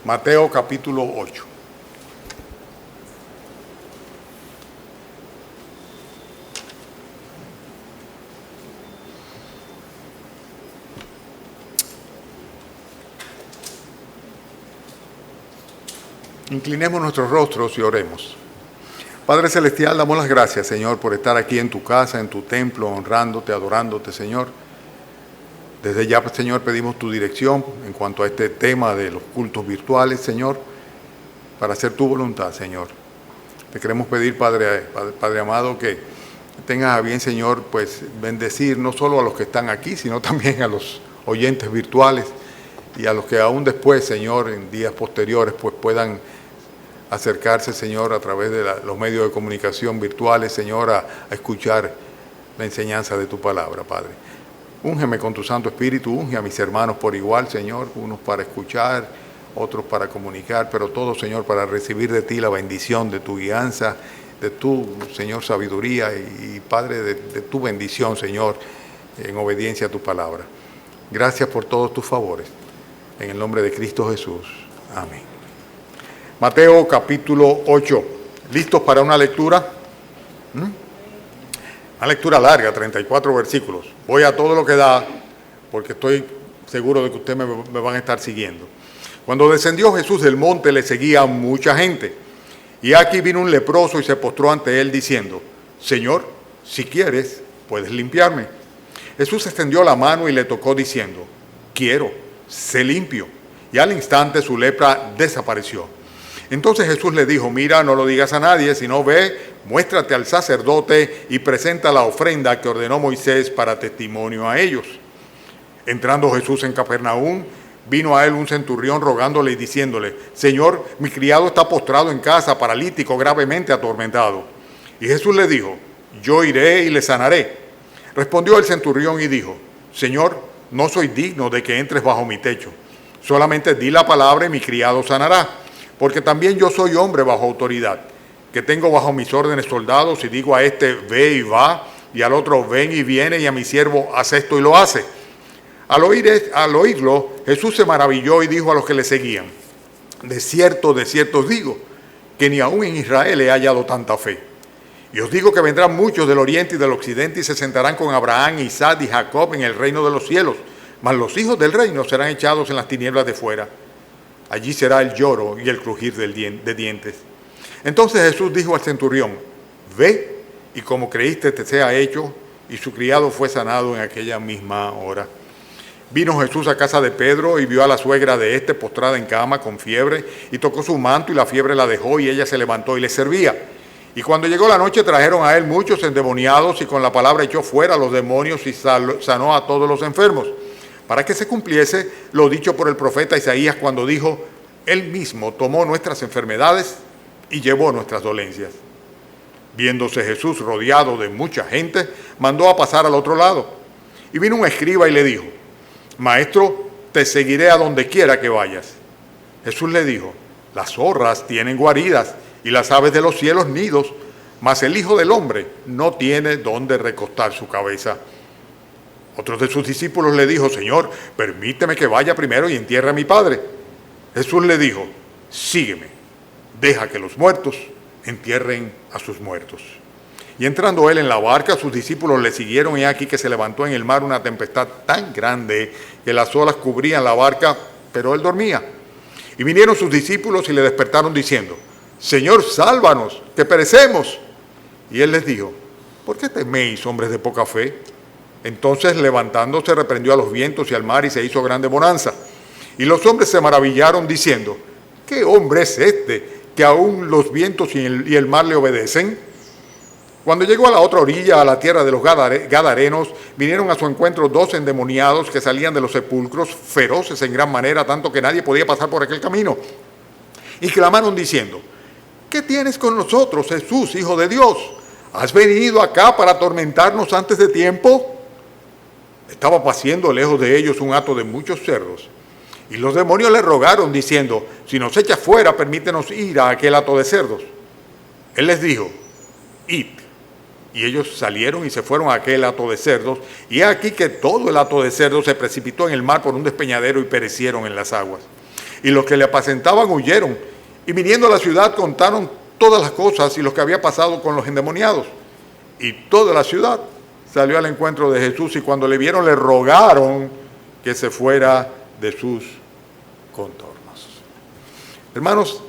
Mateo capítulo 8. Inclinemos nuestros rostros y oremos. Padre Celestial, damos las gracias, Señor, por estar aquí en tu casa, en tu templo, honrándote, adorándote, Señor. Desde ya, Señor, pedimos tu dirección en cuanto a este tema de los cultos virtuales, Señor, para hacer tu voluntad, Señor. Te queremos pedir, Padre amado, que tengas a bien, Señor, pues bendecir no solo a los que están aquí, sino también a los oyentes virtuales y a los que aún después, Señor, en días posteriores, pues puedan acercarse, Señor, a través de los medios de comunicación virtuales, Señor, a escuchar la enseñanza de tu palabra, Padre. Úngeme con tu Santo Espíritu, unge a mis hermanos por igual, Señor, unos para escuchar, otros para comunicar, pero todos, Señor, para recibir de ti la bendición de tu guianza, de tu, Señor, sabiduría y Padre, de tu bendición, Señor, en obediencia a tu palabra. Gracias por todos tus favores. En el nombre de Cristo Jesús. Amén. Mateo capítulo 8. ¿Listos para una lectura? Una lectura larga, 34 versículos. Voy a todo lo que da, porque estoy seguro de que ustedes me van a estar siguiendo. Cuando descendió Jesús del monte, le seguía mucha gente. Y aquí vino un leproso y se postró ante él diciendo: Señor, si quieres, puedes limpiarme. Jesús extendió la mano y le tocó diciendo: quiero, sé limpio. Y al instante su lepra desapareció. Entonces Jesús le dijo: mira, no lo digas a nadie, sino ve, muéstrate al sacerdote y presenta la ofrenda que ordenó Moisés para testimonio a ellos. Entrando Jesús en Capernaum, vino a él un centurión rogándole y diciéndole: Señor, mi criado está postrado en casa, paralítico, gravemente atormentado. Y Jesús le dijo: yo iré y le sanaré. Respondió el centurión y dijo: Señor, no soy digno de que entres bajo mi techo. Solamente di la palabra y mi criado sanará. Porque también yo soy hombre bajo autoridad, que tengo bajo mis órdenes soldados, y digo a este: ve y va, y al otro: ven y viene, y a mi siervo: haz esto y lo hace. Al oírlo, Jesús se maravilló y dijo a los que le seguían: de cierto os digo, que ni aún en Israel he hallado tanta fe. Y os digo que vendrán muchos del oriente y del occidente y se sentarán con Abraham, Isaac y Jacob en el reino de los cielos, mas los hijos del reino serán echados en las tinieblas de fuera. Allí será el lloro y el crujir de dientes. Entonces Jesús dijo al centurión: ve, y como creíste te sea hecho. Y su criado fue sanado en aquella misma hora. Vino Jesús a casa de Pedro y vio a la suegra de éste postrada en cama con fiebre, y tocó su manto y la fiebre la dejó, y ella se levantó y le servía. Y cuando llegó la noche trajeron a él muchos endemoniados, y con la palabra echó fuera a los demonios y sanó a todos los enfermos, para que se cumpliese lo dicho por el profeta Isaías cuando dijo: Él mismo tomó nuestras enfermedades y llevó nuestras dolencias. Viéndose Jesús rodeado de mucha gente, mandó a pasar al otro lado. Y vino un escriba y le dijo: Maestro, te seguiré a donde quiera que vayas. Jesús le dijo: las zorras tienen guaridas y las aves de los cielos nidos, mas el Hijo del Hombre no tiene dónde recostar su cabeza. Otro de sus discípulos le dijo: Señor, permíteme que vaya primero y entierre a mi padre. Jesús le dijo: sígueme, deja que los muertos entierren a sus muertos. Y entrando él en la barca, sus discípulos le siguieron, y aquí que se levantó en el mar una tempestad tan grande que las olas cubrían la barca, pero él dormía. Y vinieron sus discípulos y le despertaron diciendo: Señor, sálvanos, que perecemos. Y él les dijo: ¿por qué teméis, hombres de poca fe? Entonces, levantándose, reprendió a los vientos y al mar, y se hizo grande bonanza. Y los hombres se maravillaron, diciendo: ¿qué hombre es este, que aún los vientos y el mar le obedecen? Cuando llegó a la otra orilla, a la tierra de los Gadarenos, vinieron a su encuentro 2 endemoniados que salían de los sepulcros, feroces en gran manera, tanto que nadie podía pasar por aquel camino. Y clamaron diciendo: ¿qué tienes con nosotros, Jesús, Hijo de Dios? ¿Has venido acá para atormentarnos antes de tiempo? Estaba paciendo lejos de ellos un hato de muchos cerdos. Y los demonios le rogaron, diciendo: si nos echas fuera, permítenos ir a aquel hato de cerdos. Él les dijo: id. Y ellos salieron y se fueron a aquel hato de cerdos. Y he aquí que todo el hato de cerdos se precipitó en el mar por un despeñadero y perecieron en las aguas. Y los que le apacentaban huyeron, y viniendo a la ciudad contaron todas las cosas y lo que había pasado con los endemoniados. Y toda la ciudad salió al encuentro de Jesús, y cuando le vieron le rogaron que se fuera de sus contornos. Hermanos,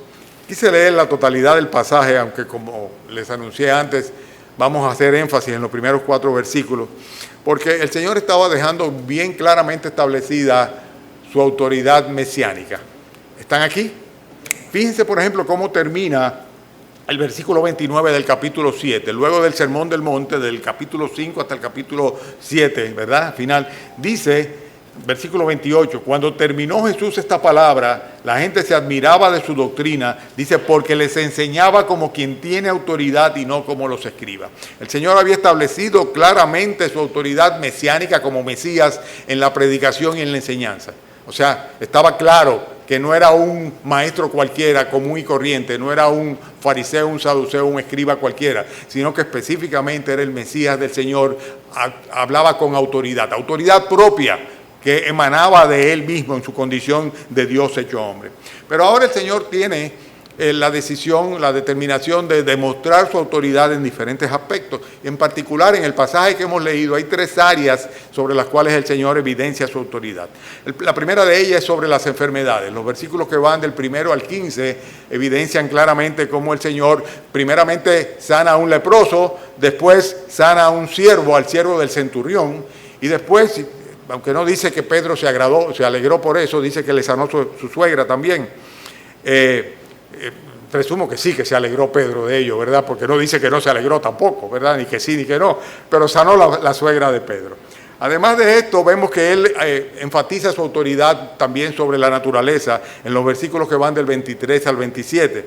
quise leer la totalidad del pasaje, aunque como les anuncié antes, vamos a hacer énfasis en los primeros 4 versículos, porque el Señor estaba dejando bien claramente establecida su autoridad mesiánica. ¿Están aquí? Fíjense, por ejemplo, cómo termina el versículo 29 del capítulo 7, luego del Sermón del Monte, del capítulo 5 hasta el capítulo 7, ¿verdad? Final, dice, versículo 28, cuando terminó Jesús esta palabra, la gente se admiraba de su doctrina, dice, porque les enseñaba como quien tiene autoridad y no como los escribas. El Señor había establecido claramente su autoridad mesiánica como Mesías en la predicación y en la enseñanza. O sea, estaba claro que no era un maestro cualquiera, común y corriente, no era un fariseo, un saduceo, un escriba cualquiera, sino que específicamente era el Mesías del Señor, hablaba con autoridad, autoridad propia, que emanaba de él mismo en su condición de Dios hecho hombre. Pero ahora el Señor tiene la decisión, la determinación de demostrar su autoridad en diferentes aspectos. En particular, en el pasaje que hemos leído, hay 3 áreas sobre las cuales el Señor evidencia su autoridad. La primera de ellas es sobre las enfermedades. Los versículos que van del 1 al 15 evidencian claramente cómo el Señor primeramente sana a un leproso, después sana a un siervo, al siervo del centurión, y después, aunque no dice que Pedro se alegró por eso, dice que le sanó su suegra también. Presumo que sí, que se alegró Pedro de ello, ¿verdad? Porque no dice que no se alegró tampoco, ¿verdad? Ni que sí, ni que no, pero sanó la suegra de Pedro. Además de esto, vemos que él enfatiza su autoridad también sobre la naturaleza en los versículos que van del 23 al 27.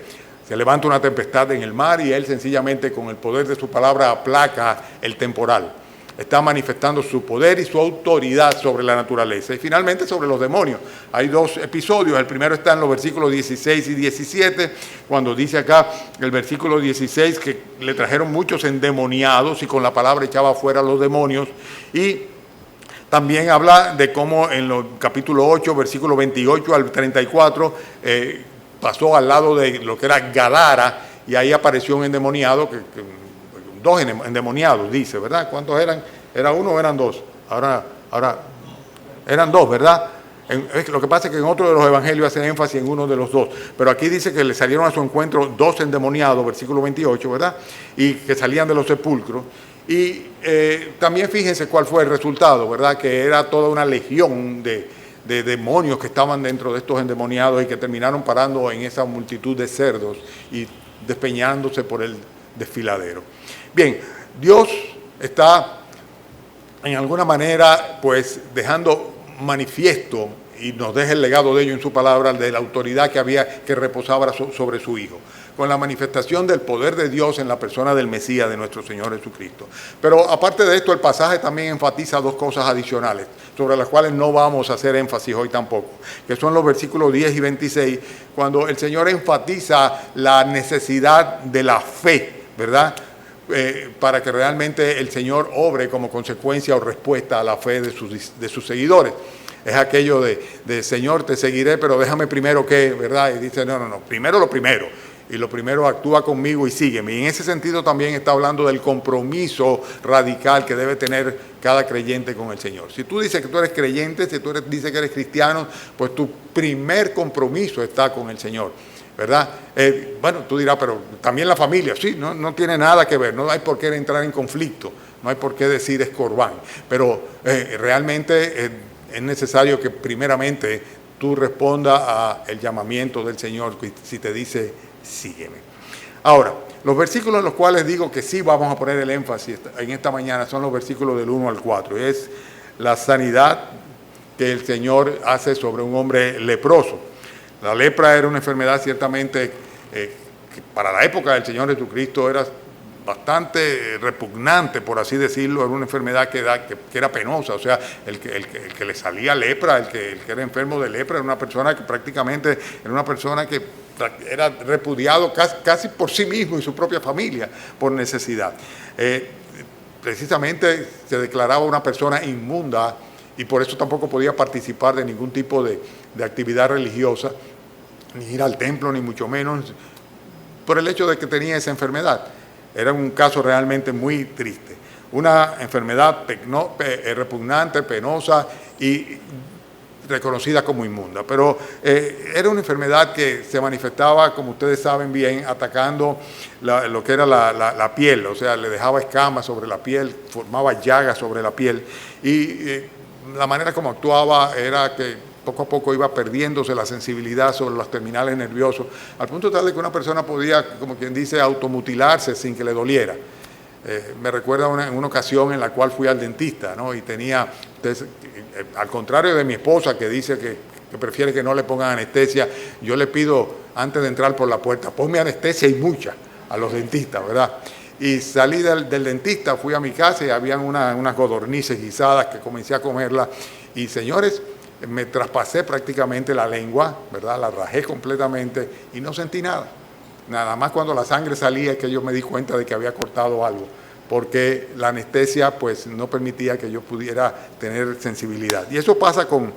Se levanta una tempestad en el mar y él sencillamente con el poder de su palabra aplaca el temporal. Está manifestando su poder y su autoridad sobre la naturaleza. Y finalmente sobre los demonios. Hay 2 episodios. El primero está en los versículos 16 y 17, cuando dice acá el versículo 16 que le trajeron muchos endemoniados y con la palabra echaba fuera los demonios. Y también habla de cómo en el capítulo 8, versículo 28 al 34, pasó al lado de lo que era Gadara y ahí apareció un endemoniado 2 endemoniados, dice, ¿verdad? ¿Cuántos eran? ¿Era uno o eran 2? Ahora eran 2, ¿verdad? Lo que pasa es que en otro de los evangelios hacen énfasis en uno de los 2, pero aquí dice que le salieron a su encuentro 2 endemoniados, versículo 28, ¿verdad? Y que salían de los sepulcros. Y también fíjense cuál fue el resultado, ¿verdad? Que era toda una legión de demonios que estaban dentro de estos endemoniados y que terminaron parando en esa multitud de cerdos y despeñándose por el desfiladero. Bien, Dios está en alguna manera pues dejando manifiesto y nos deja el legado de ello en su palabra, de la autoridad que reposaba sobre su Hijo, con la manifestación del poder de Dios en la persona del Mesías, de nuestro Señor Jesucristo. Pero aparte de esto, el pasaje también enfatiza 2 cosas adicionales, sobre las cuales no vamos a hacer énfasis hoy tampoco, que son los versículos 10 y 26, cuando el Señor enfatiza la necesidad de la fe, ¿verdad? Para que realmente el Señor obre como consecuencia o respuesta a la fe de sus seguidores. Es aquello de Señor, te seguiré, pero déjame primero que, ¿verdad? Y dice, no, primero lo primero. Y lo primero, actúa conmigo y sígueme. Y en ese sentido también está hablando del compromiso radical que debe tener cada creyente con el Señor. Si tú dices que tú eres creyente, si tú dices que eres cristiano, pues tu primer compromiso está con el Señor, ¿verdad? Bueno, tú dirás, pero también la familia, sí, no tiene nada que ver, no hay por qué entrar en conflicto, no hay por qué decir es corbán, pero realmente es necesario que primeramente tú respondas al llamamiento del Señor si te dice, sígueme. Ahora, los versículos en los cuales digo que sí vamos a poner el énfasis en esta mañana son los versículos del 1 al 4, es la sanidad que el Señor hace sobre un hombre leproso. La lepra era una enfermedad ciertamente que para la época del Señor Jesucristo era bastante repugnante, por así decirlo. Era una enfermedad que era penosa, o sea, el que le salía lepra, el que era enfermo de lepra, era una persona que prácticamente era repudiado casi por sí mismo y su propia familia por necesidad. Precisamente se declaraba una persona inmunda y por eso tampoco podía participar de ningún tipo de actividad religiosa, ni ir al templo, ni mucho menos, por el hecho de que tenía esa enfermedad. Era un caso realmente muy triste. Una enfermedad repugnante, penosa y reconocida como inmunda, pero era una enfermedad que se manifestaba, como ustedes saben bien, atacando lo que era la piel, o sea, le dejaba escamas sobre la piel, formaba llagas sobre la piel, y la manera como actuaba era que poco a poco iba perdiéndose la sensibilidad sobre los terminales nerviosos, al punto tal de que una persona podía, como quien dice, automutilarse sin que le doliera. Me recuerda en una ocasión en la cual fui al dentista, ¿no? Y tenía, al contrario de mi esposa que dice que prefiere que no le pongan anestesia, yo le pido antes de entrar por la puerta, ponme anestesia y mucha a los dentistas, ¿verdad? Y salí del dentista, fui a mi casa y habían unas codornices guisadas que comencé a comerlas y, señores, me traspasé prácticamente la lengua, ¿verdad? La rajé completamente y no sentí nada. Nada más cuando la sangre salía es que yo me di cuenta de que había cortado algo, porque la anestesia pues no permitía que yo pudiera tener sensibilidad. Y eso pasa con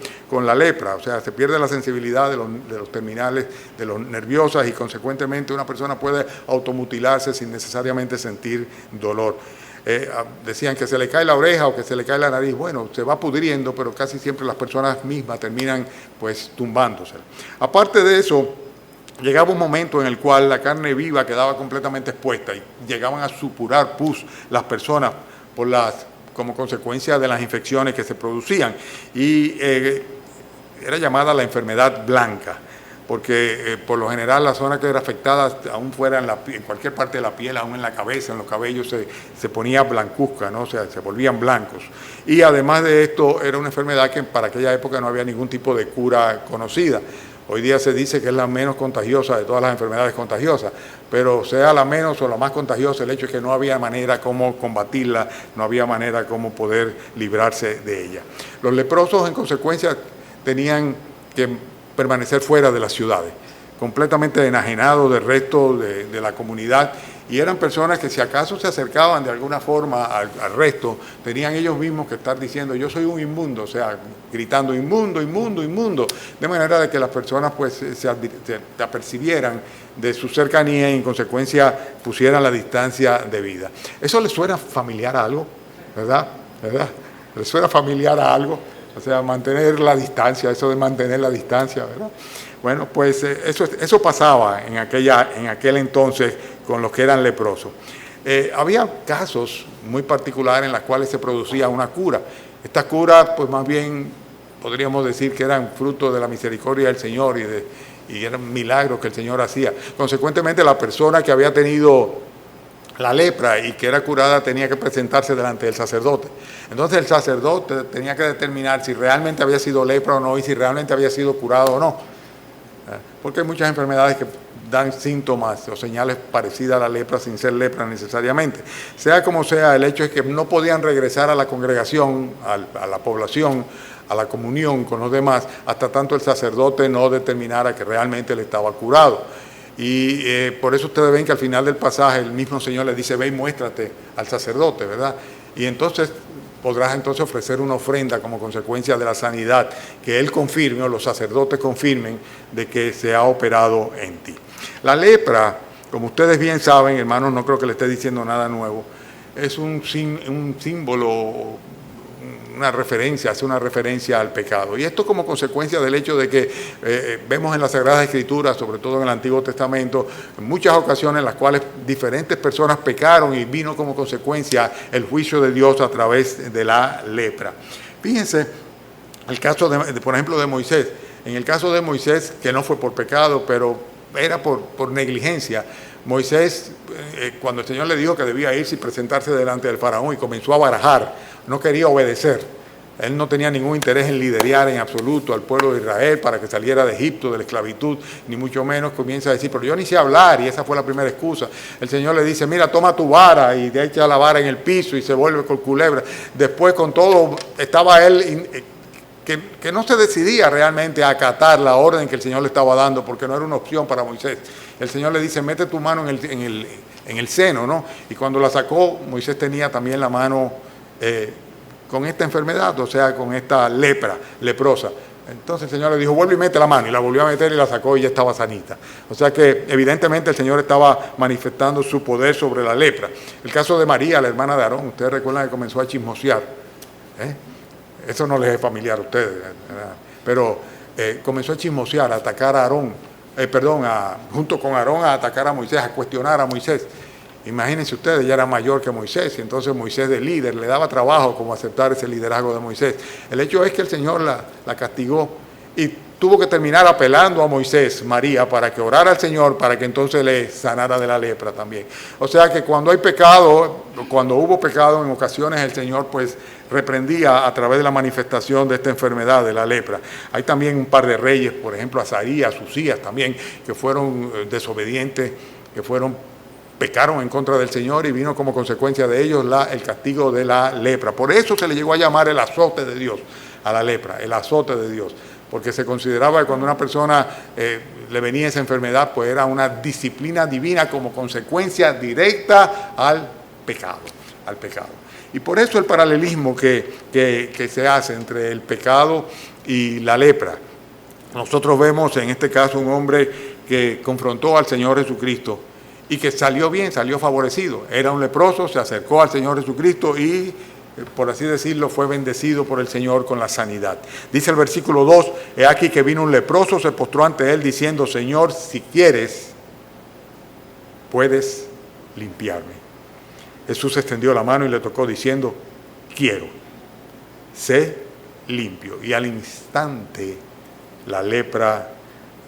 la lepra, o sea, se pierde la sensibilidad de los terminales, de los nerviosas y consecuentemente una persona puede automutilarse sin necesariamente sentir dolor. Decían que se le cae la oreja o que se le cae la nariz, bueno, se va pudriendo, pero casi siempre las personas mismas terminan pues tumbándose. Aparte de eso, llegaba un momento en el cual la carne viva quedaba completamente expuesta y llegaban a supurar pus las personas como consecuencia de las infecciones que se producían. Y era llamada la enfermedad blanca, porque por lo general la zona que era afectada, aún fuera en cualquier parte de la piel, aún en la cabeza, en los cabellos, se ponía blancuzca, ¿no? O sea, se volvían blancos. Y además de esto, era una enfermedad que para aquella época no había ningún tipo de cura conocida. Hoy día se dice que es la menos contagiosa de todas las enfermedades contagiosas, pero sea la menos o la más contagiosa, el hecho es que no había manera como combatirla, no había manera como poder librarse de ella. Los leprosos, en consecuencia, tenían que permanecer fuera de las ciudades, completamente enajenados del resto de la comunidad, y eran personas que si acaso se acercaban de alguna forma al resto, tenían ellos mismos que estar diciendo yo soy un inmundo, o sea, gritando inmundo, inmundo, inmundo, de manera de que las personas pues se apercibieran de su cercanía y en consecuencia pusieran la distancia debida. ¿Eso les suena familiar a algo? ¿Verdad? ¿Verdad? ¿Les suena familiar a algo? O sea, mantener la distancia, eso de mantener la distancia, ¿verdad? Bueno, pues eso pasaba en aquel entonces con los que eran leprosos. Había casos muy particulares en los cuales se producía una cura. Estas curas, pues más bien podríamos decir que eran fruto de la misericordia del Señor y eran milagros que el Señor hacía. Consecuentemente, la persona que había tenido la lepra y que era curada tenía que presentarse delante del sacerdote. Entonces el sacerdote tenía que determinar si realmente había sido lepra o no y si realmente había sido curado o no. Porque hay muchas enfermedades que dan síntomas o señales parecidas a la lepra sin ser lepra necesariamente. Sea como sea, el hecho es que no podían regresar a la congregación, a la población, a la comunión con los demás, hasta tanto el sacerdote no determinara que realmente él estaba curado. Y por eso ustedes ven que al final del pasaje el mismo Señor le dice, ve y muéstrate al sacerdote, ¿verdad? Y entonces podrás entonces ofrecer una ofrenda como consecuencia de la sanidad que Él confirme o los sacerdotes confirmen de que se ha operado en ti. La lepra, como ustedes bien saben, hermanos, no creo que le esté diciendo nada nuevo, es un símbolo, hace una referencia al pecado. Y esto como consecuencia del hecho de que vemos en las Sagradas Escrituras, sobre todo en el Antiguo Testamento, en muchas ocasiones en las cuales diferentes personas pecaron y vino como consecuencia el juicio de Dios a través de la lepra. Fíjense el caso, por ejemplo, de Moisés. En el caso de Moisés, que no fue por pecado, pero era por negligencia, Moisés, cuando el Señor le dijo que debía irse y presentarse delante del faraón y comenzó a barajar, no quería obedecer. Él no tenía ningún interés en liderar en absoluto al pueblo de Israel para que saliera de Egipto, de la esclavitud, ni mucho menos comienza a decir, pero yo ni sé hablar, y esa fue la primera excusa. El Señor le dice, mira, toma tu vara, y te echa la vara en el piso y se vuelve con culebra. Después con todo, estaba él que no se decidía realmente a acatar la orden que el Señor le estaba dando, porque no era una opción para Moisés. El Señor le dice, mete tu mano en el seno, ¿no? Y cuando la sacó, Moisés tenía también la mano con esta enfermedad, o sea, con esta leprosa. Entonces el Señor le dijo, vuelve y mete la mano, y la volvió a meter y la sacó y ya estaba sanita. O sea que evidentemente el Señor estaba manifestando su poder sobre la lepra. El caso de María, la hermana de Aarón, ustedes recuerdan que comenzó a chismosear. Eso no les es familiar a ustedes, ¿verdad? Pero comenzó a chismosear, a atacar a Aarón, junto con Aarón a atacar a Moisés, a cuestionar a Moisés. Imagínense ustedes, ella era mayor que Moisés, y entonces Moisés de líder, le daba trabajo como aceptar ese liderazgo de Moisés. El hecho es que el Señor la castigó y tuvo que terminar apelando a Moisés, María, para que orara al Señor, para que entonces le sanara de la lepra también. O sea que cuando hay pecado, cuando hubo pecado en ocasiones, el Señor pues reprendía a través de la manifestación de esta enfermedad de la lepra. Hay también un par de reyes, por ejemplo, Azarías, Uzías también, que fueron desobedientes, pecaron en contra del Señor y vino como consecuencia de ellos el castigo de la lepra. Por eso se le llegó a llamar el azote de Dios a la lepra, el azote de Dios, porque se consideraba que cuando una persona le venía esa enfermedad, pues era una disciplina divina como consecuencia directa al pecado. Y por eso el paralelismo que se hace entre el pecado y la lepra. Nosotros vemos en este caso un hombre que confrontó al Señor Jesucristo y que salió bien, salió favorecido. Era un leproso, se acercó al Señor Jesucristo y, por así decirlo, fue bendecido por el Señor con la sanidad. Dice el versículo 2, he aquí que vino un leproso, se postró ante él diciendo, Señor, si quieres, puedes limpiarme. Jesús extendió la mano y le tocó diciendo, quiero, sé limpio. Y al instante la lepra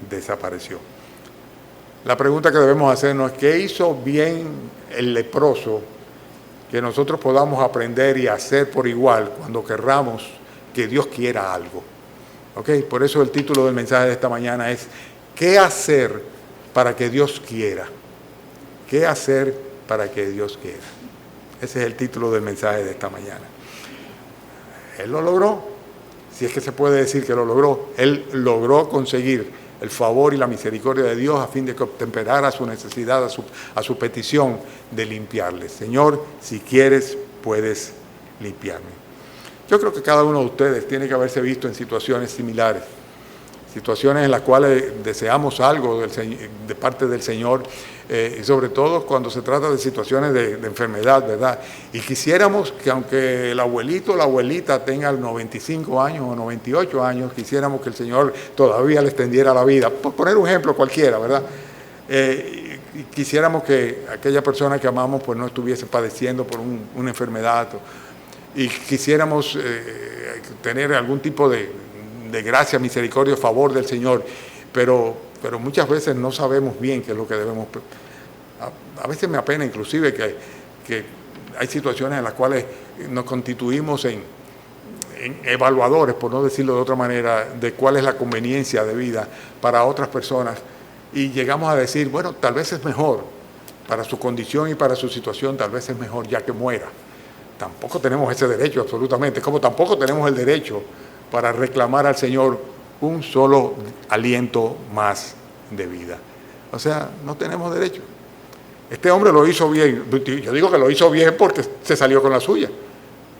desapareció. La pregunta que debemos hacernos es, ¿qué hizo bien el leproso que nosotros podamos aprender y hacer por igual cuando querramos que Dios quiera algo? ¿Okay? Por eso el título del mensaje de esta mañana es, ¿qué hacer para que Dios quiera? ¿Qué hacer para que Dios quiera? Ese es el título del mensaje de esta mañana. Él lo logró, si es que se puede decir que lo logró. Él logró conseguir el favor y la misericordia de Dios a fin de que obtemperara su necesidad, a su petición de limpiarle. Señor, si quieres, puedes limpiarme. Yo creo que cada uno de ustedes tiene que haberse visto en situaciones similares, situaciones en las cuales deseamos algo de parte del Señor, y sobre todo cuando se trata de situaciones de enfermedad, ¿verdad? Y quisiéramos que aunque el abuelito o la abuelita tenga 95 años o 98 años, quisiéramos que el Señor todavía le extendiera la vida. Por poner un ejemplo cualquiera, ¿verdad? Y quisiéramos que aquella persona que amamos pues no estuviese padeciendo por una enfermedad, y quisiéramos tener algún tipo de gracia, misericordia, favor del Señor, pero muchas veces no sabemos bien qué es lo que debemos. A veces me apena inclusive que hay situaciones en las cuales nos constituimos en evaluadores, por no decirlo de otra manera, de cuál es la conveniencia de vida para otras personas, y llegamos a decir, bueno, tal vez es mejor para su condición y para su situación, tal vez es mejor ya que muera. Tampoco tenemos ese derecho absolutamente, como tampoco tenemos el derecho para reclamar al Señor un solo aliento más de vida. O sea, no tenemos derecho. Este hombre lo hizo bien. Yo digo que lo hizo bien porque se salió con la suya.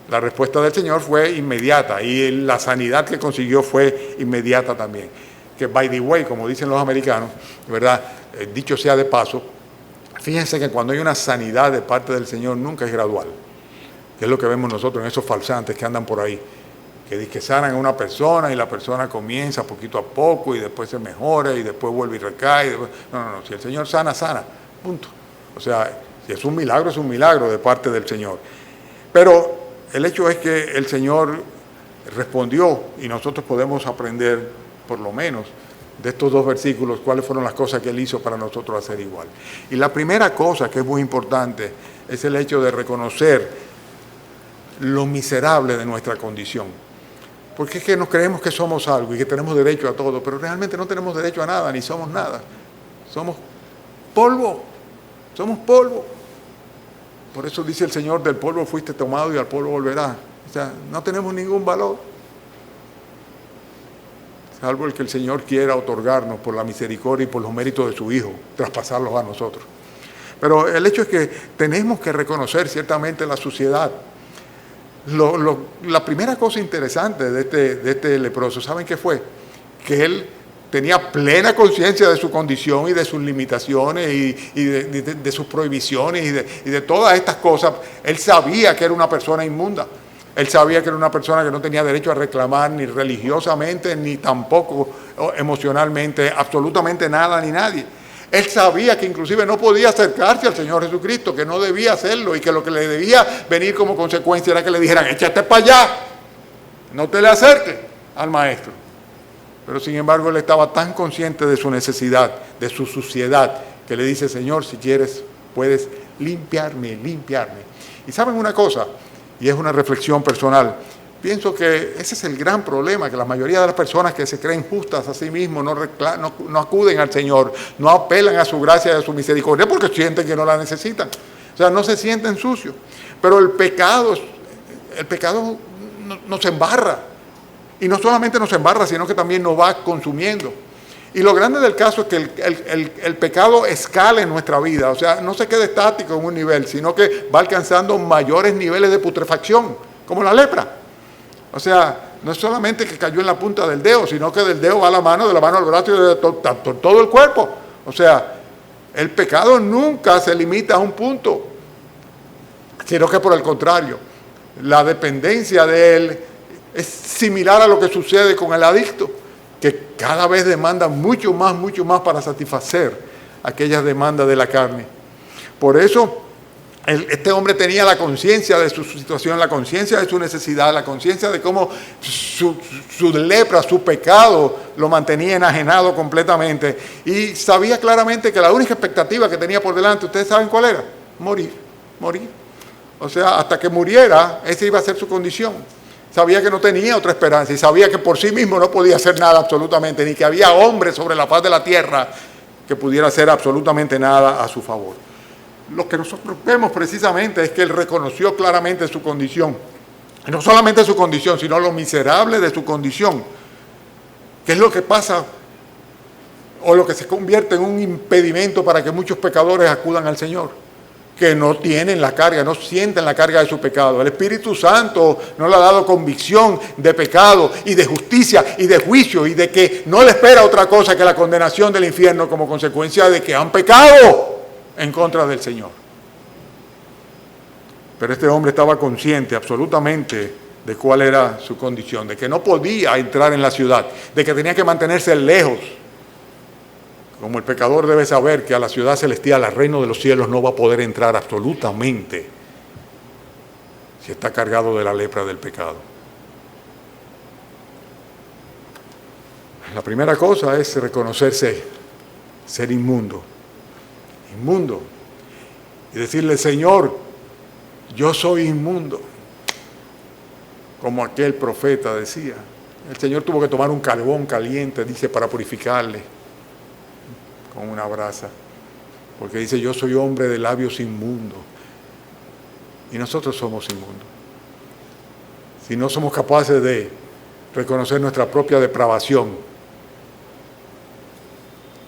La respuesta del Señor fue inmediata y la sanidad que consiguió fue inmediata también. Que by the way, como dicen los americanos, ¿verdad? Dicho sea de paso, fíjense que cuando hay una sanidad de parte del Señor nunca es gradual. Que es lo que vemos nosotros en esos falsantes que andan por ahí. Que sanan a una persona y la persona comienza poquito a poco y después se mejora y después vuelve y recae. No. Si el Señor sana, sana. Punto. O sea, si es un milagro de parte del Señor. Pero el hecho es que el Señor respondió y nosotros podemos aprender, por lo menos, de estos dos versículos, cuáles fueron las cosas que Él hizo para nosotros hacer igual. Y la primera cosa que es muy importante es el hecho de reconocer lo miserable de nuestra condición. Porque es que nos creemos que somos algo y que tenemos derecho a todo, pero realmente no tenemos derecho a nada, ni somos nada. Somos polvo, somos polvo. Por eso dice el Señor, del polvo fuiste tomado y al polvo volverás. O sea, no tenemos ningún valor, salvo el que el Señor quiera otorgarnos por la misericordia y por los méritos de su Hijo, traspasarlos a nosotros. Pero el hecho es que tenemos que reconocer ciertamente la suciedad. La primera cosa interesante de este leproso, ¿saben qué fue? Que él tenía plena conciencia de su condición y de sus limitaciones y de sus prohibiciones y de todas estas cosas. Él sabía que era una persona inmunda. Él sabía que era una persona que no tenía derecho a reclamar ni religiosamente ni tampoco emocionalmente absolutamente nada ni nadie. Él sabía que inclusive no podía acercarse al Señor Jesucristo, que no debía hacerlo y que lo que le debía venir como consecuencia era que le dijeran, échate para allá, no te le acerques al maestro. Pero sin embargo él estaba tan consciente de su necesidad, de su suciedad, que le dice, Señor, si quieres, puedes limpiarme. Y ¿saben una cosa? Y es una reflexión personal. Pienso que ese es el gran problema, que la mayoría de las personas que se creen justas a sí mismos no acuden al Señor, no apelan a su gracia y a su misericordia porque sienten que no la necesitan. O sea, no se sienten sucios. Pero el pecado nos embarra. Y no solamente nos embarra, sino que también nos va consumiendo. Y lo grande del caso es que el pecado escala en nuestra vida. O sea, no se queda estático en un nivel, sino que va alcanzando mayores niveles de putrefacción, como la lepra. O sea, no es solamente que cayó en la punta del dedo, sino que del dedo va a la mano, de la mano al brazo y de todo el cuerpo. O sea, el pecado nunca se limita a un punto, sino que por el contrario, la dependencia de él es similar a lo que sucede con el adicto, que cada vez demanda mucho más para satisfacer aquellas demandas de la carne. Por eso, este hombre tenía la conciencia de su situación, la conciencia de su necesidad, la conciencia de cómo su lepra, su pecado, lo mantenía enajenado completamente. Y sabía claramente que la única expectativa que tenía por delante, ¿ustedes saben cuál era? Morir. O sea, hasta que muriera, esa iba a ser su condición. Sabía que no tenía otra esperanza y sabía que por sí mismo no podía hacer nada absolutamente, ni que había hombre sobre la faz de la tierra que pudiera hacer absolutamente nada a su favor. Lo que nosotros vemos precisamente es que él reconoció claramente su condición. Y no solamente su condición, sino lo miserable de su condición. ¿Qué es lo que pasa o lo que se convierte en un impedimento para que muchos pecadores acudan al Señor? Que no tienen la carga, no sienten la carga de su pecado. El Espíritu Santo no le ha dado convicción de pecado y de justicia y de juicio y de que no le espera otra cosa que la condenación del infierno como consecuencia de que han pecado en contra del Señor. Pero este hombre estaba consciente absolutamente de cuál era su condición, de que no podía entrar en la ciudad, de que tenía que mantenerse lejos. Como el pecador debe saber que a la ciudad celestial, al reino de los cielos, no va a poder entrar absolutamente si está cargado de la lepra del pecado. La primera cosa es reconocerse ser inmundo, y decirle, Señor, yo soy inmundo, como aquel profeta decía. El Señor tuvo que tomar un carbón caliente, dice, para purificarle con una brasa, porque dice, yo soy hombre de labios inmundos, y nosotros somos inmundos. Si no somos capaces de reconocer nuestra propia depravación,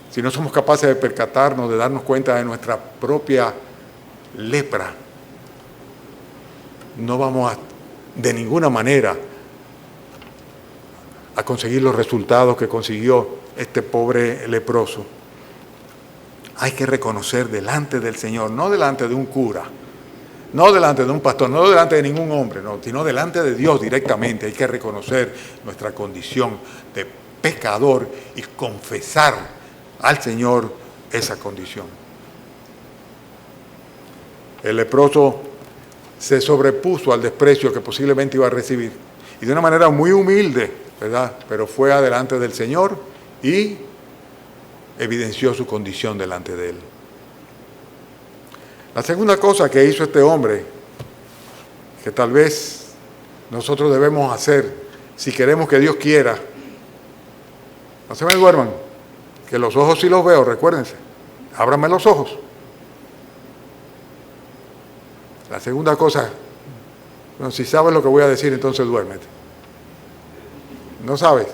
si no somos capaces de percatarnos, de darnos cuenta de nuestra propia lepra, no vamos de ninguna manera a conseguir los resultados que consiguió este pobre leproso. Hay que reconocer delante del Señor, no delante de un cura, no delante de un pastor, no delante de ningún hombre, no, sino delante de Dios directamente. Hay que reconocer nuestra condición de pecador y confesar al Señor esa condición. El leproso se sobrepuso al desprecio que posiblemente iba a recibir, y de una manera muy humilde, ¿verdad? Pero fue adelante del Señor y evidenció su condición delante de Él. La segunda cosa que hizo este hombre, que tal vez nosotros debemos hacer si queremos que Dios quiera, no se me duerman, que los ojos sí los veo, recuérdense, ábranme los ojos. La segunda cosa, bueno, si sabes lo que voy a decir, entonces duérmete. ¿No sabes?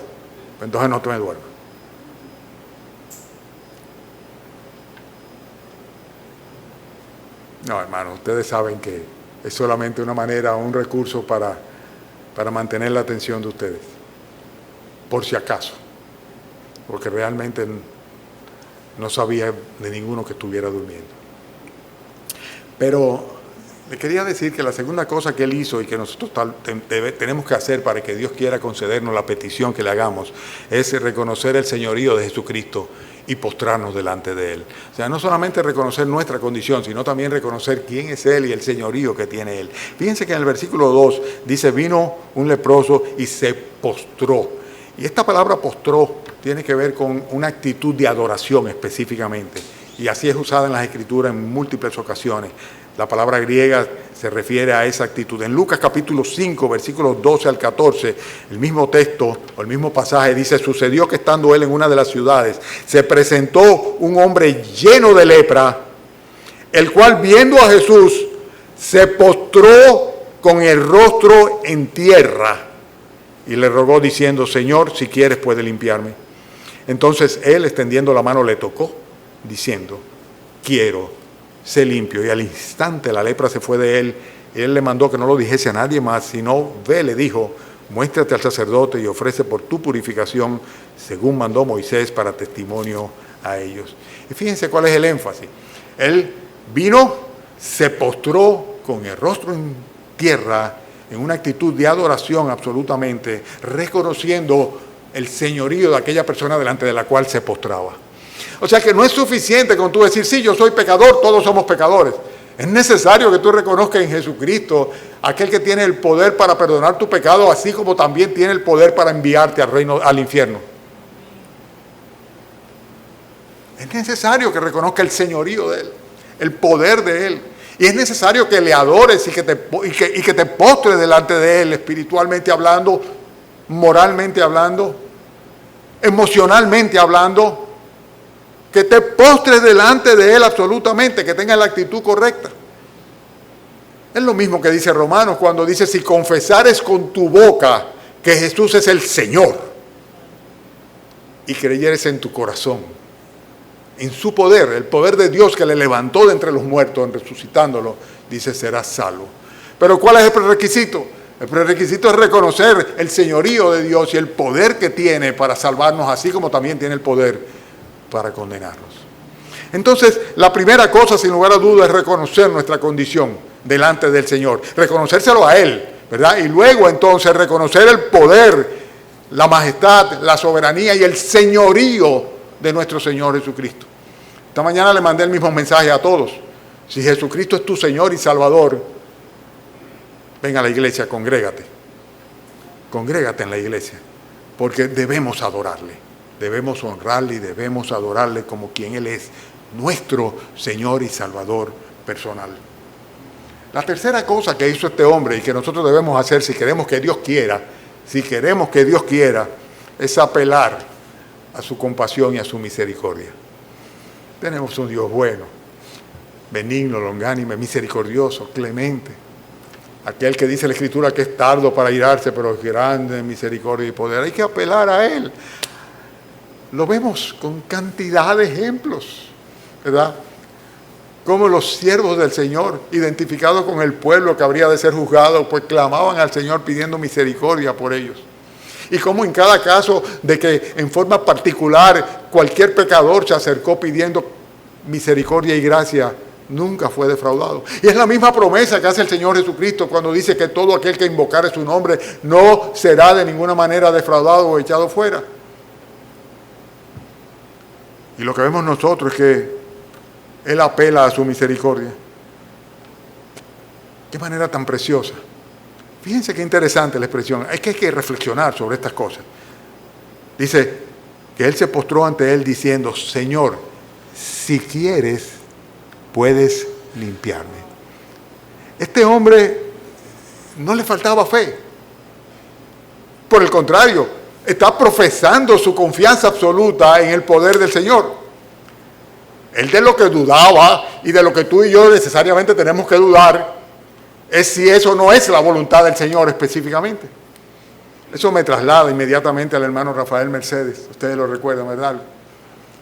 Entonces no te me duermas. No, hermano, ustedes saben que es solamente una manera, un recurso para mantener la atención de ustedes, por si acaso, porque realmente no sabía de ninguno que estuviera durmiendo. Pero le quería decir que la segunda cosa que él hizo y que nosotros tenemos que hacer para que Dios quiera concedernos la petición que le hagamos es reconocer el señorío de Jesucristo y postrarnos delante de Él. O sea, no solamente reconocer nuestra condición, sino también reconocer quién es Él y el señorío que tiene Él. Fíjense que en el versículo 2 dice, vino un leproso y se postró. Y esta palabra postró tiene que ver con una actitud de adoración específicamente. Y así es usada en las Escrituras en múltiples ocasiones. La palabra griega se refiere a esa actitud. En Lucas capítulo 5, versículos 12 al 14, el mismo texto o el mismo pasaje dice, sucedió que estando él en una de las ciudades, se presentó un hombre lleno de lepra, el cual viendo a Jesús, se postró con el rostro en tierra y le rogó diciendo, Señor, si quieres puede limpiarme. Entonces él, extendiendo la mano, le tocó, diciendo, quiero, sé limpio. Y al instante la lepra se fue de él. Y él le mandó que no lo dijese a nadie más, sino ve, le dijo, muéstrate al sacerdote y ofrece por tu purificación, según mandó Moisés, para testimonio a ellos. Y fíjense cuál es el énfasis. Él vino, se postró con el rostro en tierra, en una actitud de adoración absolutamente, reconociendo el señorío de aquella persona delante de la cual se postraba. O sea que no es suficiente con tú decir, sí, yo soy pecador, todos somos pecadores. Es necesario que tú reconozcas en Jesucristo aquel que tiene el poder para perdonar tu pecado, así como también tiene el poder para enviarte al infierno. Es necesario que reconozca el señorío de Él, el poder de Él. Y es necesario que le adores y que te postres delante de Él, espiritualmente hablando, moralmente hablando, emocionalmente hablando. Que te postres delante de Él absolutamente, que tengas la actitud correcta. Es lo mismo que dice Romanos cuando dice, si confesares con tu boca que Jesús es el Señor y creyeres en tu corazón, en su poder, el poder de Dios que le levantó de entre los muertos, resucitándolo, dice, serás salvo. Pero ¿cuál es el prerequisito? El prerequisito es reconocer el señorío de Dios y el poder que tiene para salvarnos, así como también tiene el poder para condenarnos. Entonces, la primera cosa, sin lugar a dudas, es reconocer nuestra condición delante del Señor, reconocérselo a Él, ¿verdad? Y luego entonces reconocer el poder, la majestad, la soberanía y el señorío de nuestro Señor Jesucristo. Esta mañana le mandé el mismo mensaje a todos. Si Jesucristo es tu Señor y Salvador, ven a la iglesia, congrégate. Congrégate en la iglesia, porque debemos adorarle. Debemos honrarle y debemos adorarle como quien Él es, nuestro Señor y Salvador personal. La tercera cosa que hizo este hombre y que nosotros debemos hacer si queremos que Dios quiera, es apelar a su compasión y a su misericordia. Tenemos un Dios bueno, benigno, longánime, misericordioso, clemente. Aquel que dice la Escritura que es tardo para irarse, pero es grande en misericordia y poder. Hay que apelar a Él. Lo vemos con cantidad de ejemplos, ¿verdad? Como los siervos del Señor, identificados con el pueblo que habría de ser juzgado, pues clamaban al Señor pidiendo misericordia por ellos. Y como en cada caso de que en forma particular cualquier pecador se acercó pidiendo misericordia y gracia, nunca fue defraudado. Y es la misma promesa que hace el Señor Jesucristo cuando dice que todo aquel que invocare su nombre no será de ninguna manera defraudado o echado fuera. Y lo que vemos nosotros es que Él apela a su misericordia. Qué manera tan preciosa. Fíjense qué interesante la expresión. Es que hay que reflexionar sobre estas cosas. Dice que Él se postró ante Él diciendo, Señor, si quieres, puedes limpiarme. Este hombre no le faltaba fe. Por el contrario, está profesando su confianza absoluta en el poder del Señor. Él de lo que dudaba y de lo que tú y yo necesariamente tenemos que dudar es si eso no es la voluntad del Señor específicamente. Eso me traslada inmediatamente al hermano Rafael Mercedes. Ustedes lo recuerdan, ¿verdad?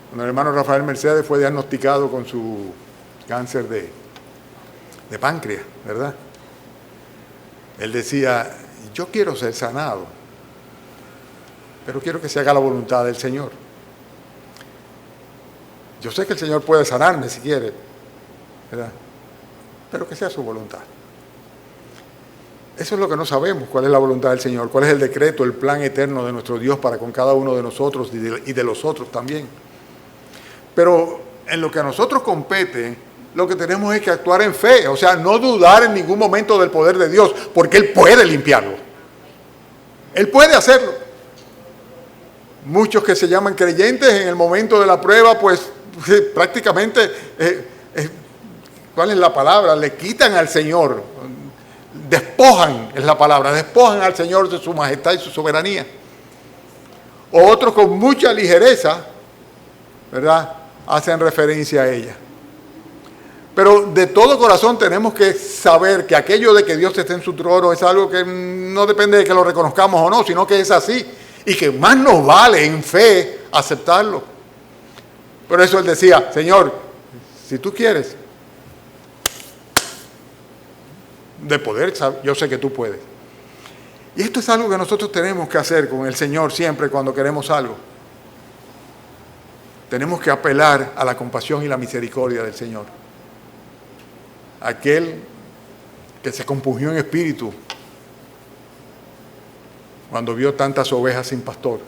Cuando el hermano Rafael Mercedes fue diagnosticado con su cáncer de páncreas, ¿verdad? Él decía, yo quiero ser sanado, pero quiero que se haga la voluntad del Señor. Yo sé que el Señor puede sanarme si quiere, ¿verdad? Pero que sea su voluntad. Eso es lo que no sabemos, cuál es la voluntad del Señor, cuál es el decreto, el plan eterno de nuestro Dios para con cada uno de nosotros y de los otros también. Pero en lo que a nosotros compete, lo que tenemos es que actuar en fe, o sea, no dudar en ningún momento del poder de Dios, porque Él puede limpiarlo. Él puede hacerlo. Muchos que se llaman creyentes en el momento de la prueba, pues prácticamente, ¿cuál es la palabra? Le quitan al Señor, despojan, es la palabra, despojan al Señor de su majestad y su soberanía. O otros con mucha ligereza, ¿verdad?, hacen referencia a ella. Pero de todo corazón tenemos que saber que aquello de que Dios esté en su trono es algo que no depende de que lo reconozcamos o no, sino que es así. Y que más nos vale en fe aceptarlo. Por eso Él decía, Señor, si tú quieres, de poder, yo sé que tú puedes. Y esto es algo que nosotros tenemos que hacer con el Señor siempre cuando queremos algo. Tenemos que apelar a la compasión y la misericordia del Señor. Aquel que se compungió en espíritu cuando vio tantas ovejas sin pastor.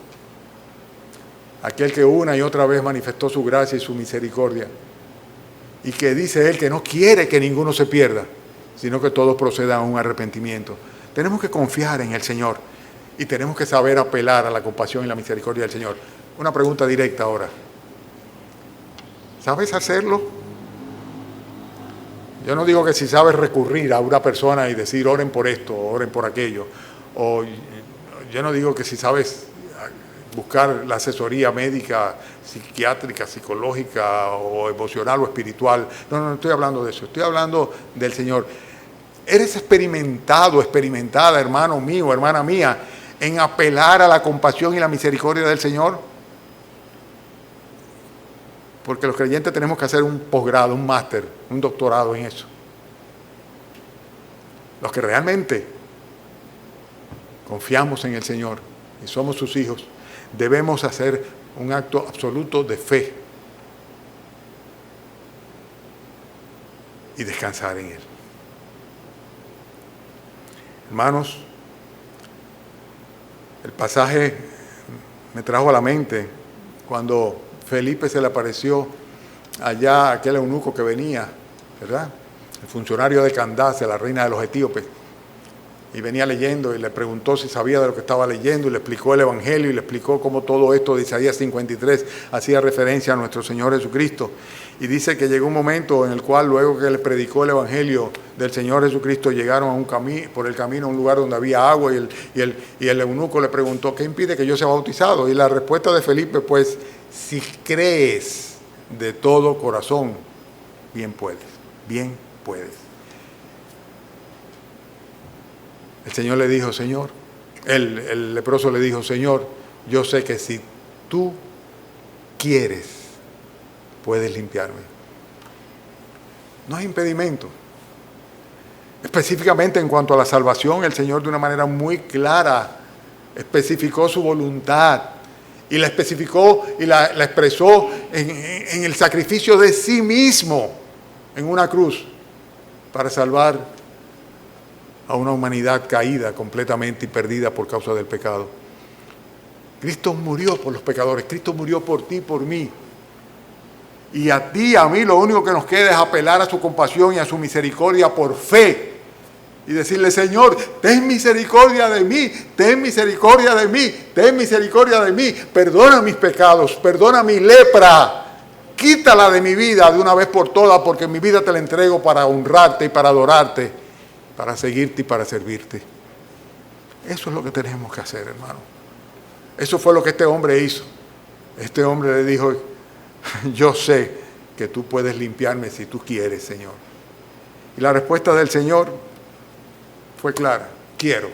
Aquel que una y otra vez manifestó su gracia y su misericordia. Y que dice Él que no quiere que ninguno se pierda, sino que todos procedan a un arrepentimiento. Tenemos que confiar en el Señor y tenemos que saber apelar a la compasión y la misericordia del Señor. Una pregunta directa ahora. ¿Sabes hacerlo? Yo no digo que si sabes recurrir a una persona y decir oren por esto, oren por aquello, o yo no digo que si sabes buscar la asesoría médica, psiquiátrica, psicológica o emocional o espiritual. No estoy hablando de eso, estoy hablando del Señor. ¿Eres experimentada, hermano mío, hermana mía, en apelar a la compasión y la misericordia del Señor? Porque los creyentes tenemos que hacer un posgrado, un máster, un doctorado en eso. Los que realmente confiamos en el Señor y somos sus hijos, debemos hacer un acto absoluto de fe y descansar en Él. Hermanos, el pasaje me trajo a la mente cuando Felipe se le apareció allá aquel eunuco que venía, ¿verdad?, el funcionario de Candace, la reina de los etíopes, y venía leyendo y le preguntó si sabía de lo que estaba leyendo y le explicó el Evangelio y le explicó cómo todo esto de Isaías 53 hacía referencia a nuestro Señor Jesucristo. Y dice que llegó un momento en el cual luego que le predicó el Evangelio del Señor Jesucristo llegaron a un por el camino a un lugar donde había agua y el eunuco le preguntó, ¿qué impide que yo sea bautizado? Y la respuesta de Felipe, pues, si crees de todo corazón, bien puedes, bien puedes. El Señor le dijo, Señor, el leproso le dijo, Señor, yo sé que si tú quieres, puedes limpiarme. No hay impedimento. Específicamente en cuanto a la salvación, el Señor de una manera muy clara especificó su voluntad y la especificó y la expresó en el sacrificio de sí mismo en una cruz para salvar a una humanidad caída completamente y perdida por causa del pecado. Cristo murió por los pecadores, Cristo murió por ti y por mí. Y a ti y a mí lo único que nos queda es apelar a su compasión y a su misericordia por fe. Y decirle, Señor, ten misericordia de mí, ten misericordia de mí, ten misericordia de mí. Perdona mis pecados, perdona mi lepra. Quítala de mi vida de una vez por todas, porque mi vida te la entrego para honrarte y para adorarte, para seguirte y para servirte. Eso es lo que tenemos que hacer, hermano. Eso fue lo que este hombre hizo. Este hombre le dijo, yo sé que tú puedes limpiarme si tú quieres, Señor. Y la respuesta del Señor fue clara, quiero,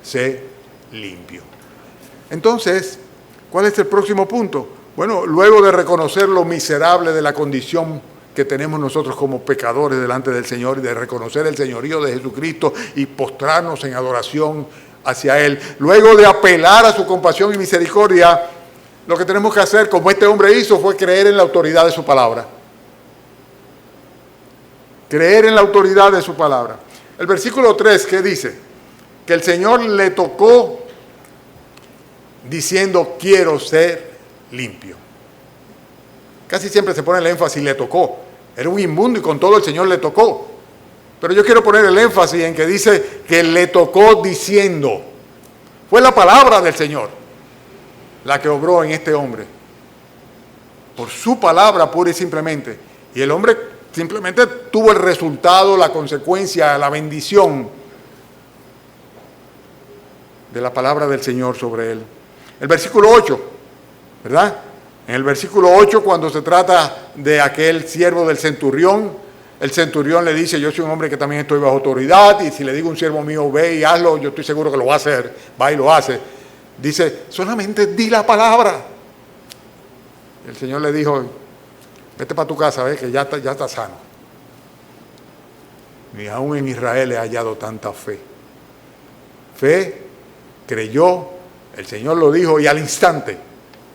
sé limpio. Entonces, ¿cuál es el próximo punto? Bueno, luego de reconocer lo miserable de la condición que tenemos nosotros como pecadores delante del Señor y de reconocer el señorío de Jesucristo y postrarnos en adoración hacia Él. Luego de apelar a su compasión y misericordia, lo que tenemos que hacer, como este hombre hizo, fue creer en la autoridad de su palabra. Creer en la autoridad de su palabra. El versículo 3, ¿qué dice? Que el Señor le tocó diciendo, quiero ser limpio. Casi siempre se pone el énfasis, le tocó. Era un inmundo y con todo el Señor le tocó. Pero yo quiero poner el énfasis en que dice que le tocó diciendo. Fue la palabra del Señor la que obró en este hombre. Por su palabra pura y simplemente. Y el hombre simplemente tuvo el resultado, la consecuencia, la bendición de la palabra del Señor sobre él. El versículo 8, ¿verdad? En el versículo 8, cuando se trata de aquel siervo del centurión, el centurión le dice, yo soy un hombre que también estoy bajo autoridad, y si le digo a un siervo mío, ve y hazlo, yo estoy seguro que lo va a hacer, va y lo hace. Dice, solamente di la palabra. El Señor le dijo, vete para tu casa, ve que ya está sano. Ni aún en Israel he hallado tanta fe. Fe, creyó, el Señor lo dijo, y al instante,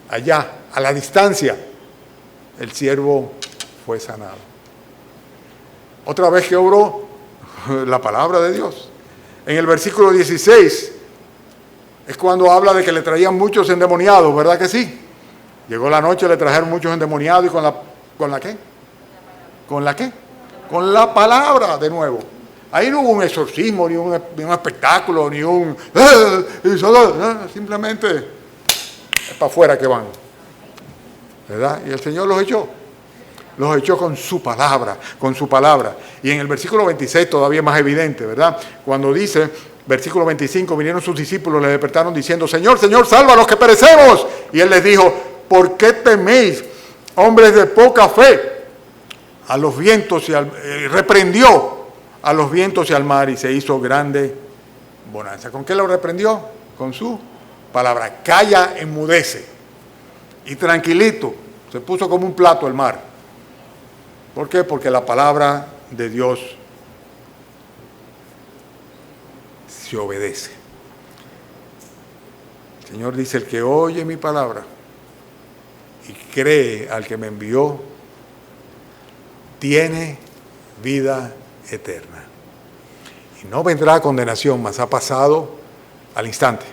allá, a la distancia, el siervo fue sanado. Otra vez que obró la palabra de Dios. En el versículo 16 es cuando habla de que le traían muchos endemoniados, ¿verdad que sí? Llegó la noche, le trajeron muchos endemoniados y ¿con la qué? ¿Con la qué? Con la palabra de nuevo. Ahí no hubo un exorcismo, ni un espectáculo, ni un... simplemente es para afuera que van. ¿Verdad? Y el Señor los echó con su palabra, Y en el versículo 26 todavía más evidente, ¿verdad? Cuando dice, versículo 25, vinieron sus discípulos, le despertaron diciendo, Señor, Señor, salva a los que perecemos. Y Él les dijo, ¿por qué teméis, hombres de poca fe? A los vientos reprendió a los vientos y al mar y se hizo grande bonanza. ¿Con qué lo reprendió? Con su palabra. Calla, enmudece. Y tranquilito, se puso como un plato el mar. ¿Por qué? Porque la palabra de Dios se obedece. El Señor dice, el que oye mi palabra y cree al que me envió, tiene vida eterna. Y no vendrá condenación, mas ha pasado al instante.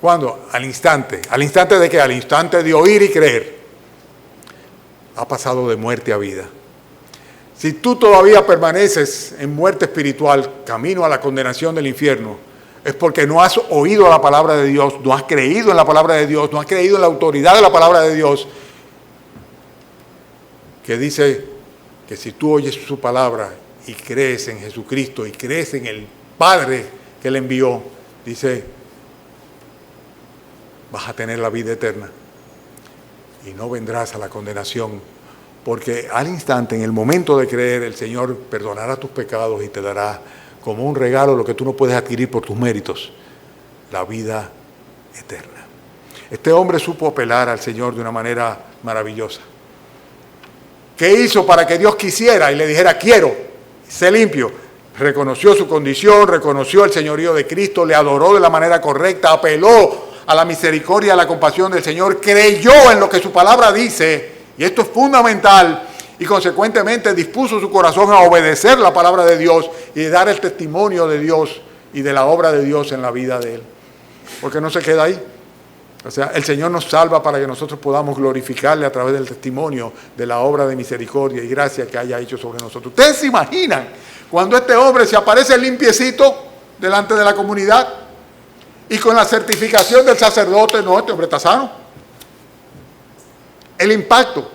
¿Cuándo? Al instante. ¿Al instante de qué? Al instante de oír y creer. Ha pasado de muerte a vida. Si tú todavía permaneces en muerte espiritual, camino a la condenación del infierno, es porque no has oído la palabra de Dios, no has creído en la palabra de Dios, no has creído en la autoridad de la palabra de Dios, que dice que si tú oyes su palabra y crees en Jesucristo y crees en el Padre que le envió, dice, vas a tener la vida eterna y no vendrás a la condenación, porque al instante, en el momento de creer, el Señor perdonará tus pecados y te dará como un regalo lo que tú no puedes adquirir por tus méritos, la vida eterna. Este hombre supo apelar al Señor de una manera maravillosa. ¿Qué hizo para que Dios quisiera y le dijera, quiero, sé limpio? Reconoció su condición, reconoció el señorío de Cristo, le adoró de la manera correcta, apeló a la misericordia, a la compasión del Señor, creyó en lo que su palabra dice, y esto es fundamental, y consecuentemente dispuso su corazón a obedecer la palabra de Dios y dar el testimonio de Dios y de la obra de Dios en la vida de él. Porque no se queda ahí. O sea, el Señor nos salva para que nosotros podamos glorificarle a través del testimonio de la obra de misericordia y gracia que haya hecho sobre nosotros. ¿Ustedes se imaginan cuando este hombre se aparece limpiecito delante de la comunidad y con la certificación del sacerdote, no, este hombre está sano? El impacto.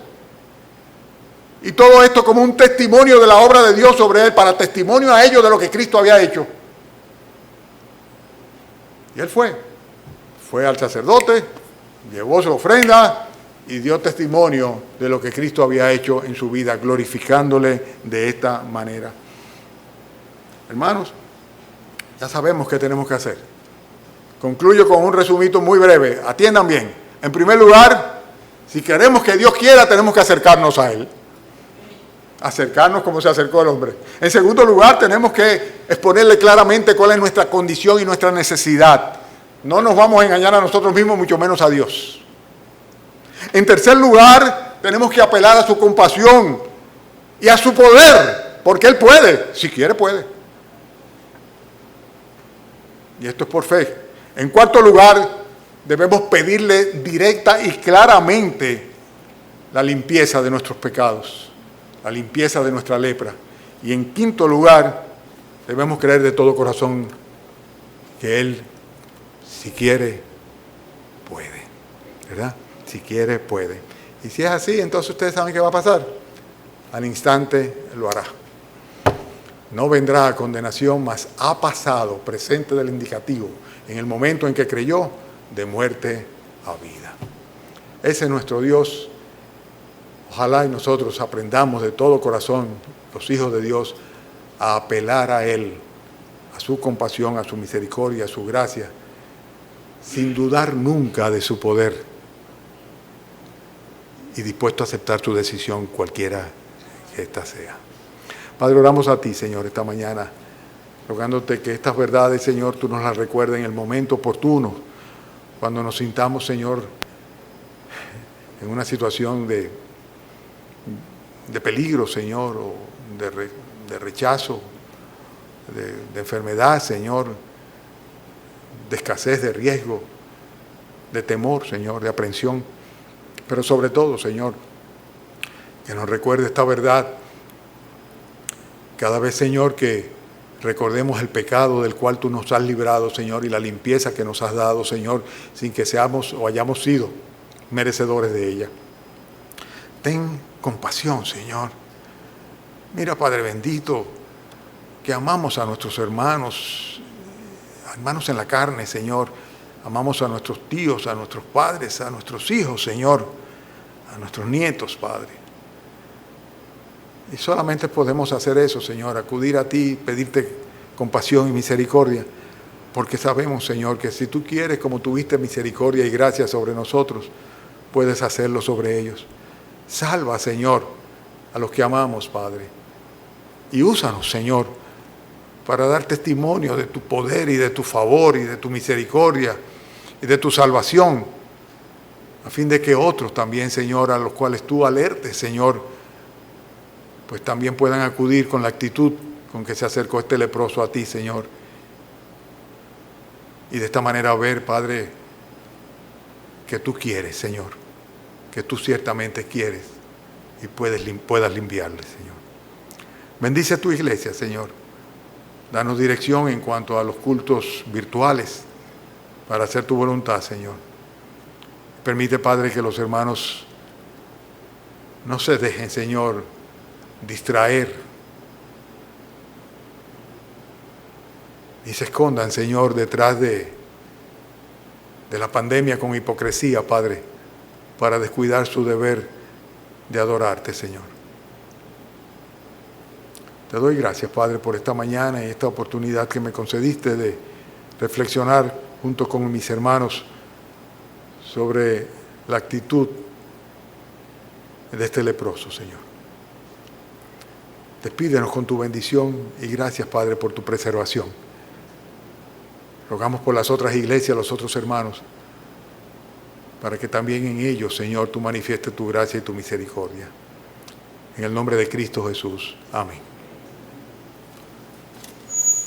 Y todo esto como un testimonio de la obra de Dios sobre él, para testimonio a ellos de lo que Cristo había hecho. Y él fue al sacerdote, llevó su ofrenda y dio testimonio de lo que Cristo había hecho en su vida, glorificándole de esta manera. Hermanos, ya sabemos qué tenemos que hacer. Concluyo con un resumito muy breve. Atiendan bien. En primer lugar, si queremos que Dios quiera, tenemos que acercarnos a Él. Acercarnos como se acercó el hombre. En segundo lugar, tenemos que exponerle claramente cuál es nuestra condición y nuestra necesidad. No nos vamos a engañar a nosotros mismos, mucho menos a Dios. En tercer lugar, tenemos que apelar a su compasión y a su poder, porque Él puede, si quiere puede. Y esto es por fe. En cuarto lugar, debemos pedirle directa y claramente la limpieza de nuestros pecados, la limpieza de nuestra lepra. Y en quinto lugar, debemos creer de todo corazón que Él, si quiere, puede, ¿verdad? Si quiere, puede. Y si es así, entonces ustedes saben qué va a pasar. Al instante lo hará. No vendrá a condenación, mas ha pasado, presente del indicativo, en el momento en que creyó, de muerte a vida. Ese es nuestro Dios. Ojalá y nosotros aprendamos de todo corazón, los hijos de Dios, a apelar a Él, a su compasión, a su misericordia, a su gracia, sin dudar nunca de su poder y dispuesto a aceptar su decisión, cualquiera que ésta sea. Padre, oramos a ti, Señor, esta mañana, rogándote que estas verdades, Señor, tú nos las recuerdes en el momento oportuno, cuando nos sintamos, Señor, en una situación de peligro, Señor, o de rechazo, de enfermedad, Señor, de escasez, de riesgo, de temor, Señor, de aprensión. Pero sobre todo, Señor, que nos recuerde esta verdad cada vez, Señor, que recordemos el pecado del cual tú nos has librado, Señor, y la limpieza que nos has dado, Señor, sin que seamos o hayamos sido merecedores de ella. Ten compasión, Señor. Mira, Padre bendito, que amamos a nuestros hermanos en la carne, Señor. Amamos a nuestros tíos, a nuestros padres, a nuestros hijos, Señor, a nuestros nietos, Padre. Y solamente podemos hacer eso, Señor, acudir a ti, pedirte compasión y misericordia, porque sabemos, Señor, que si tú quieres, como tuviste misericordia y gracia sobre nosotros, puedes hacerlo sobre ellos. Salva, Señor, a los que amamos, Padre, y úsanos, Señor, para dar testimonio de tu poder y de tu favor y de tu misericordia y de tu salvación, a fin de que otros también, Señor, a los cuales tú alertes, Señor, pues también puedan acudir con la actitud con que se acercó este leproso a ti, Señor. Y de esta manera ver, Padre, que tú quieres, Señor, que tú ciertamente quieres y puedas limpiarle, Señor. Bendice a tu iglesia, Señor. Danos dirección en cuanto a los cultos virtuales para hacer tu voluntad, Señor. Permite, Padre, que los hermanos no se dejen, Señor, distraer y se escondan, Señor, detrás de la pandemia con hipocresía, Padre, para descuidar su deber de adorarte, Señor. Te doy gracias, Padre, por esta mañana y esta oportunidad que me concediste de reflexionar junto con mis hermanos sobre la actitud de este leproso, Señor. Despídenos con tu bendición y gracias, Padre, por tu preservación. Rogamos por las otras iglesias, los otros hermanos, para que también en ellos, Señor, tú manifiestes tu gracia y tu misericordia. En el nombre de Cristo Jesús. Amén.